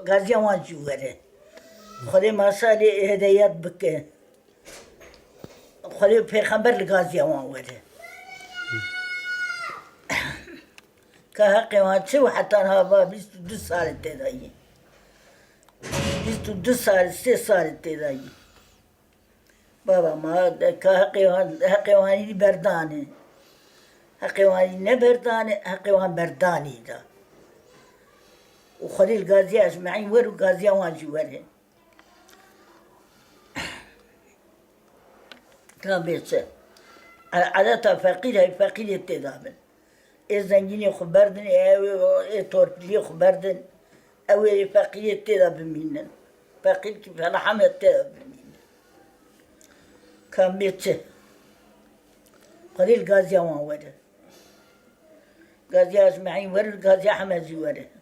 Gaziyaman cüveri. Xwedê masalê hedeyat bike. Xwedê pêxember li Gaziyaman were. Ka heqê wan çi û hetan hava 22 salê tê dayî. 22 salê, 3 salê tê dayî. Baba ma ka heqê wanî berdanê. Heqê wanî ne berdanê, heqê wan berdanî da. û Xwedê li Gaziya ecmaîn wer û Gaziya wan jî were. Tabii çi. Adeta feqîr hey feqîrê tê dabin. Ê zengînê xwe berdin, ê torpiliyê xwe berdin. Ew ê feqîrê tê de bimînin. Feqîr ki felahemet tê de bimînin. Kamê çi. Xwedê li Gaziya wan were. Gaziya ecmaîn wer û Gaziya heme jî were.